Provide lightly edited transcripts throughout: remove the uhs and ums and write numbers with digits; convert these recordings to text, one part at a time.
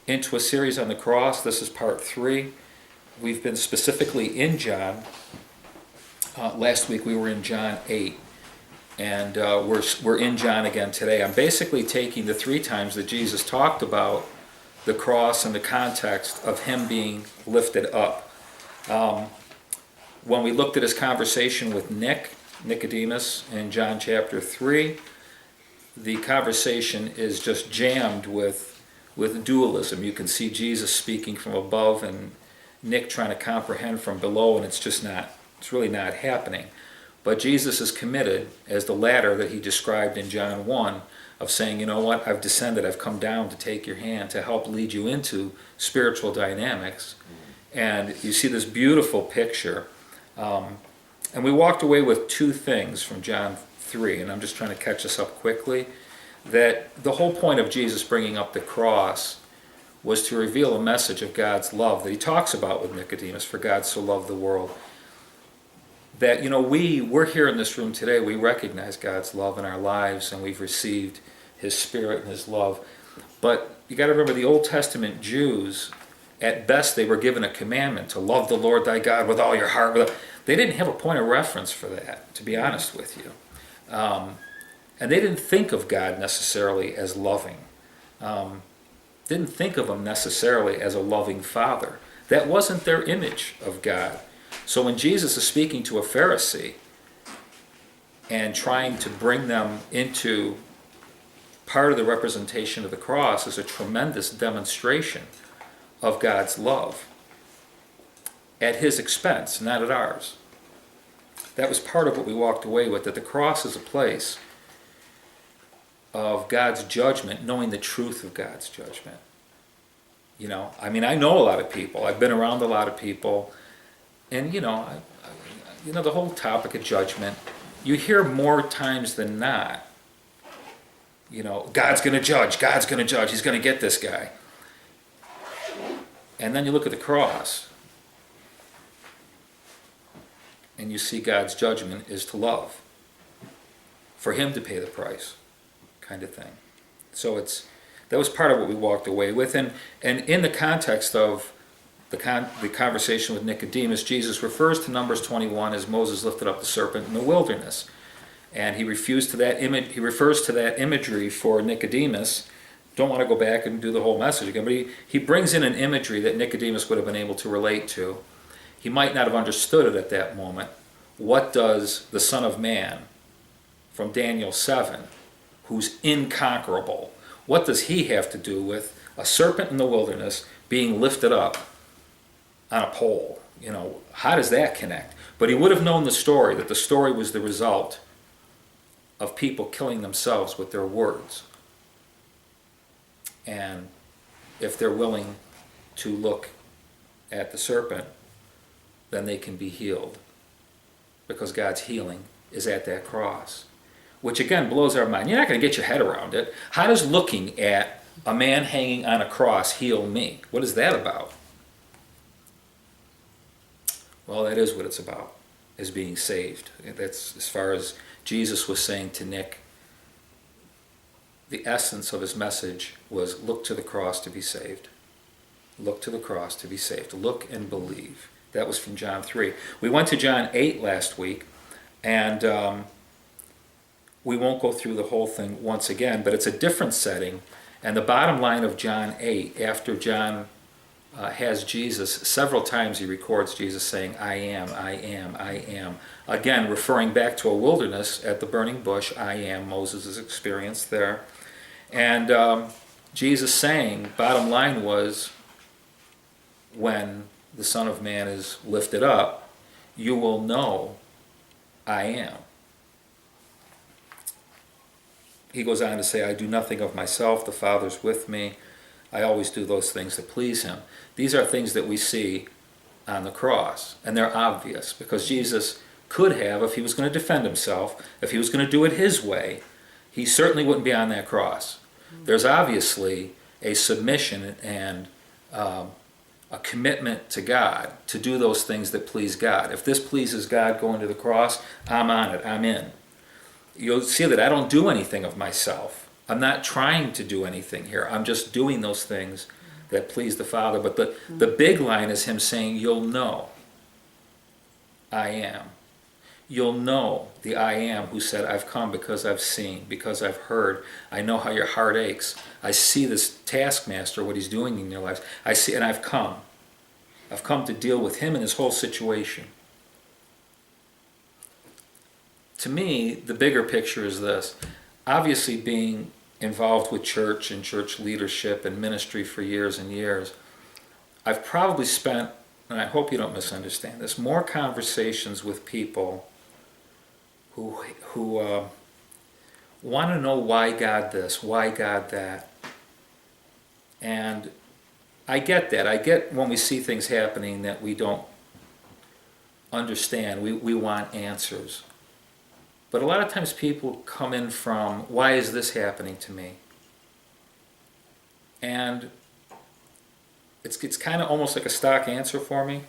into a series on the cross. This is part 3. We've been specifically in John. Last week we were in John 8, and we're in John again today. I'm basically taking the 3 times that Jesus talked about the cross in the context of him being lifted up. When we looked at his conversation with Nicodemus in John chapter 3, the conversation is just jammed with dualism. You can see Jesus speaking from above and Nick trying to comprehend from below, and it's really not happening. But Jesus is committed as the ladder that he described in John 1 of saying, you know what, I've descended, I've come down to take your hand, to help lead you into spiritual dynamics. And you see this beautiful picture. And we walked away with 2 things from John 3, and I'm just trying to catch us up quickly, that the whole point of Jesus bringing up the cross was to reveal a message of God's love that he talks about with Nicodemus, for God so loved the world. That, you know, we're here in this room today, we recognize God's love in our lives, and we've received his Spirit and his love. But you got to remember, the Old Testament Jews, at best, they were given a commandment to love the Lord thy God with all your heart. They didn't have a point of reference for that, to be honest with you. And they didn't think of God necessarily as loving. Didn't think of him necessarily as a loving father. That wasn't their image of God. So when Jesus is speaking to a Pharisee and trying to bring them into part of the representation of the cross, is a tremendous demonstration of God's love at his expense, not at ours. That was part of what we walked away with, that the cross is a place of God's judgment, knowing the truth of God's judgment. You know, I mean, I know a lot of people. I've been around a lot of people, and you know, the whole topic of judgment, you hear more times than not, you know, God's going to judge, he's going to get this guy. And then you look at the cross, and you see God's judgment is to love, for him to pay the price, kind of thing. So that was part of what we walked away with. And in the context of the conversation with Nicodemus, Jesus refers to Numbers 21 as Moses lifted up the serpent in the wilderness. And he refers to that imagery for Nicodemus. Don't want to go back and do the whole message again, but he brings in an imagery that Nicodemus would have been able to relate to. He might not have understood it at that moment. What does the Son of Man from Daniel 7, who's inconquerable, what does he have to do with a serpent in the wilderness being lifted up on a pole? You know, how does that connect? But he would have known the story, that the story was the result of people killing themselves with their words. And if they're willing to look at the serpent, then they can be healed, because God's healing is at that cross, which again blows our mind. You're not going to get your head around it. How does looking at a man hanging on a cross heal me? What is that about? Well, that is what it's about, is being saved. That's as far as Jesus was saying to Nick. The essence of his message was, look to the cross to be saved. Look to the cross to be saved. Look and believe. That was from John 3. We went to John 8 last week, and we won't go through the whole thing once again, but it's a different setting. And the bottom line of John 8, after John has Jesus, several times he records Jesus saying, I am, I am, I am. Again, referring back to a wilderness at the burning bush, I am, Moses' experience there. And Jesus saying, bottom line was, when the Son of Man is lifted up, you will know I am. He goes on to say, I do nothing of myself, the Father's with me. I always do those things that please him. These are things that we see on the cross, and they're obvious, because Jesus could have, if he was going to defend himself, if he was going to do it his way, he certainly wouldn't be on that cross. There's obviously a submission and a commitment to God to do those things that please God. If this pleases God, going to the cross, I'm on it, I'm in. You'll see that I don't do anything of myself. I'm not trying to do anything here. I'm just doing those things that pleased the Father. But the big line is him saying, you'll know I am. You'll know the I am who said, I've come because I've seen, because I've heard. I know how your heart aches. I see this taskmaster, what he's doing in your lives. I see, and I've come. I've come to deal with him and his whole situation. To me, the bigger picture is this. Obviously, being involved with church and church leadership and ministry for years and years, I've probably spent, and I hope you don't misunderstand this, more conversations with people who want to know why God this, why God that. And I get that. I get when we see things happening that we don't understand. We want answers. But a lot of times people come in from, why is this happening to me? And it's kind of almost like a stock answer for me.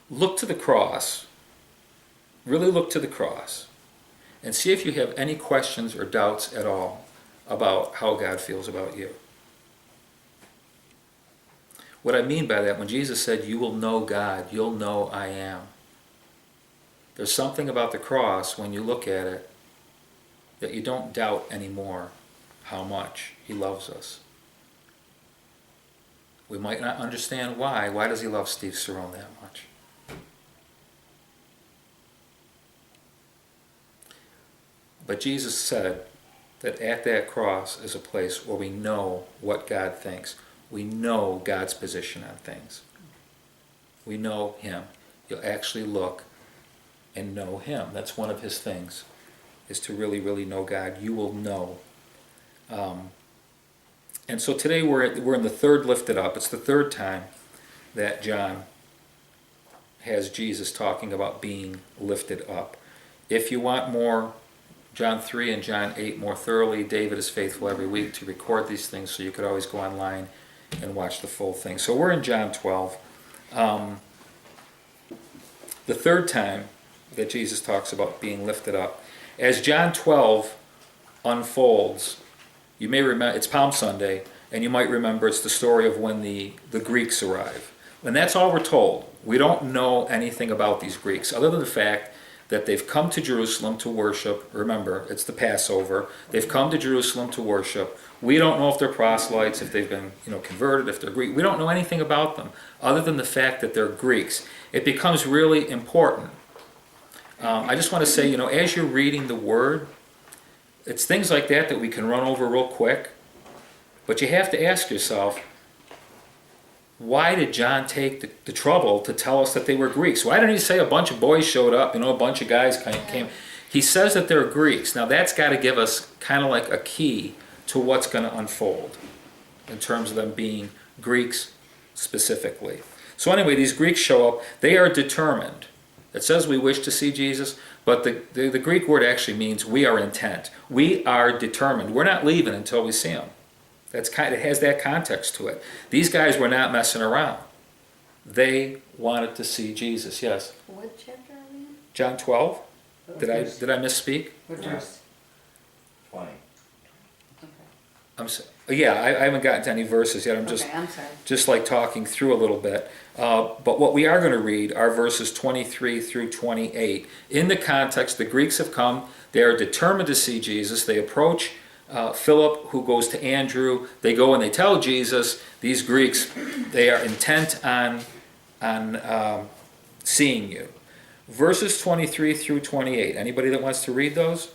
Look to the cross. Really look to the cross. And see if you have any questions or doubts at all about how God feels about you. What I mean by that, when Jesus said, you will know God, you'll know I am. There's something about the cross, when you look at it, that you don't doubt anymore how much he loves us. We might not understand why. Why does he love Steve Cerone that much? But Jesus said that at that cross is a place where we know what God thinks. We know God's position on things. We know him. You'll actually look and know him. That's one of his things, is to really, really know God. You will know. And so today we're in the third lifted up. It's the third time that John has Jesus talking about being lifted up. If you want more, John 3 and John 8 more thoroughly, David is faithful every week to record these things, so you could always go online and watch the full thing. So we're in John 12. The third time that Jesus talks about being lifted up. As John 12 unfolds, you may remember, it's Palm Sunday, and you might remember it's the story of when the Greeks arrive. And that's all we're told. We don't know anything about these Greeks, other than the fact that they've come to Jerusalem to worship. Remember, it's the Passover. They've come to Jerusalem to worship. We don't know if they're proselytes, if they've been converted, if they're Greek. We don't know anything about them, other than the fact that they're Greeks. It becomes really important. I just want to say, as you're reading the Word, it's things like that we can run over real quick. But you have to ask yourself, why did John take the trouble to tell us that they were Greeks? Why didn't he say a bunch of boys showed up, a bunch of guys came? He says that they're Greeks. Now that's got to give us kind of like a key to what's going to unfold in terms of them being Greeks specifically. So anyway, these Greeks show up. They are determined. It says we wish to see Jesus, but the Greek word actually means we are intent. We are determined. We're not leaving until we see him. It has that context to it. These guys were not messing around. They wanted to see Jesus. Yes. What chapter are we in? John 12. Did I misspeak? What verse? 20. Okay. I haven't gotten to any verses yet. I'm sorry. just like talking through a little bit. But what we are going to read are verses 23 through 28. In the context, the Greeks have come. They are determined to see Jesus. They approach Philip, who goes to Andrew. They go and they tell Jesus, these Greeks, they are intent on seeing you. Verses 23 through 28. Anybody that wants to read those?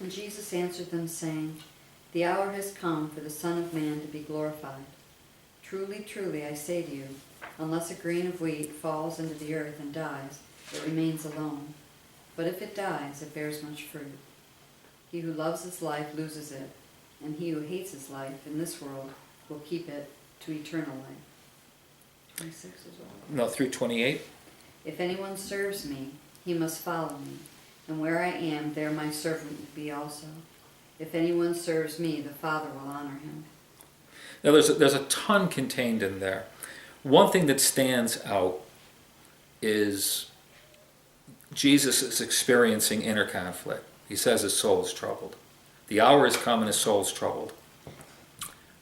And Jesus answered them, saying, The hour has come for the Son of Man to be glorified. Truly, truly, I say to you, unless a grain of wheat falls into the earth and dies, it remains alone. But if it dies, it bears much fruit. He who loves his life loses it, and he who hates his life in this world will keep it to eternal life. 26 as well. No, through 28. If anyone serves me, he must follow me, and where I am, there my servant will be also. If anyone serves me, the Father will honor him. Now there's a ton contained in there. One thing that stands out is Jesus is experiencing inner conflict. He says his soul is troubled. The hour has come and his soul is troubled.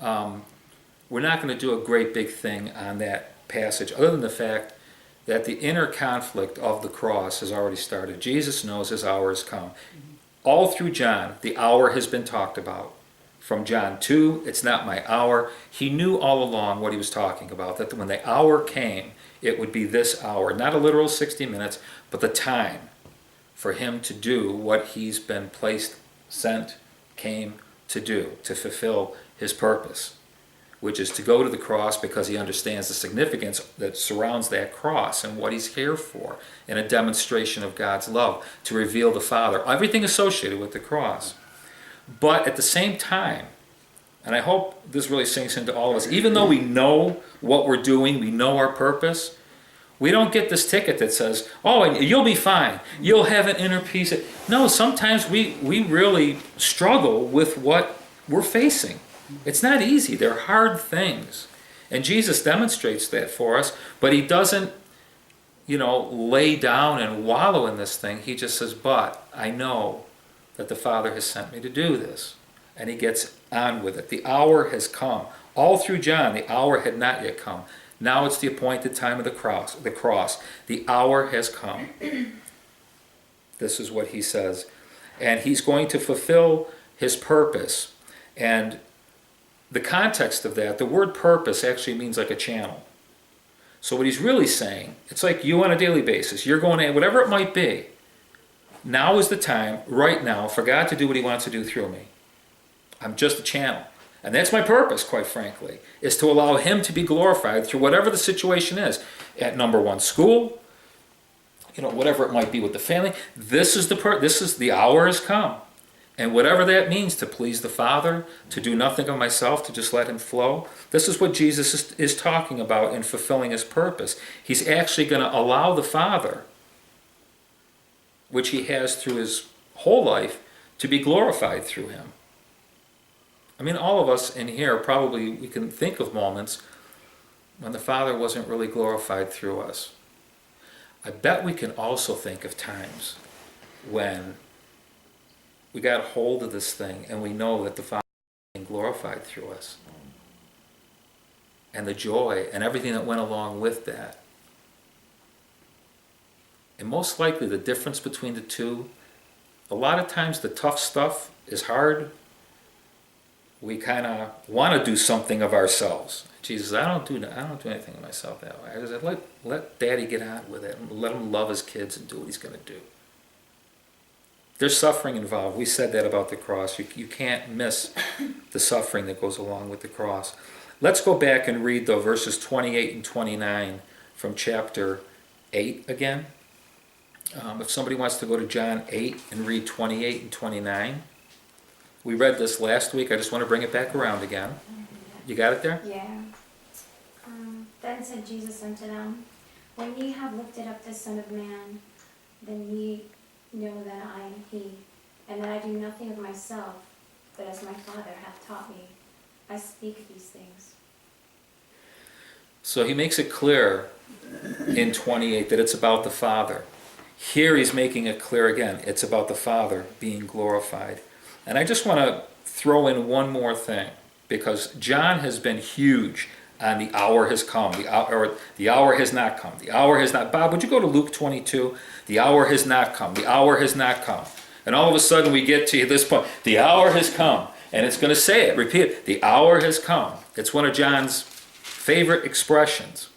we're not going to do a great big thing on that passage, other than the fact that the inner conflict of the cross has already started. Jesus knows his hour has come. All through John, the hour has been talked about. From John 2, it's not my hour. He knew all along what he was talking about, that when the hour came, it would be this hour. Not a literal 60 minutes, but the time for him to do what he's been sent, came to do, to fulfill his purpose, which is to go to the cross because he understands the significance that surrounds that cross and what he's here for, and a demonstration of God's love, to reveal the Father, everything associated with the cross. But at the same time, and I hope this really sinks into all of us, even though we know what we're doing, we know our purpose, we don't get this ticket that says, oh, and you'll be fine, you'll have an inner peace. No, sometimes we really struggle with what we're facing. It's not easy. They're hard things. And Jesus demonstrates that for us, but he doesn't, lay down and wallow in this thing. He just says, but I know that the Father has sent me to do this. And he gets on with it. The hour has come. All through John, the hour had not yet come. Now it's the appointed time of the cross. The hour has come. This is what he says. And he's going to fulfill his purpose. And the context of that, the word purpose actually means like a channel. So what he's really saying, it's like you on a daily basis. You're going to, whatever it might be, now is the time, right now, for God to do what he wants to do through me. I'm just a channel. And that's my purpose, quite frankly, is to allow him to be glorified through whatever the situation is. At number one, school, whatever it might be with the family. This is the hour has come. And whatever that means, to please the Father, to do nothing of myself, to just let him flow. This is what Jesus is talking about in fulfilling his purpose. He's actually going to allow the Father, which he has through his whole life, to be glorified through him. I mean, all of us in here probably, we can think of moments when the Father wasn't really glorified through us. I bet we can also think of times when we got hold of this thing and we know that the Father is being glorified through us. And the joy and everything that went along with that. And most likely the difference between the two, a lot of times the tough stuff is hard. We kind of want to do something of ourselves. Jesus, I don't do anything of myself that way. I just let Daddy get on with it and let him love his kids and do what he's going to do. There's suffering involved. We said that about the cross. You can't miss the suffering that goes along with the cross. Let's go back and read, though, verses 28 and 29 from chapter 8 again. If somebody wants to go to John 8 and read 28 and 29. We read this last week. I just want to bring it back around again. You got it there? Yeah. Then said Jesus unto them, when ye have lifted up the Son of Man, then ye know that I am he, and that I do nothing of myself, but as my Father hath taught me, I speak these things. So he makes it clear in 28 that it's about the Father. Here he's making it clear again. It's about the Father being glorified. And I just want to throw in one more thing, because John has been huge on the hour has come, the hour has not come, the hour has not. Bob, would you go to Luke 22? The hour has not come, the hour has not come. And all of a sudden we get to this point, the hour has come. And it's going to say it, repeat it, the hour has come. It's one of John's favorite expressions.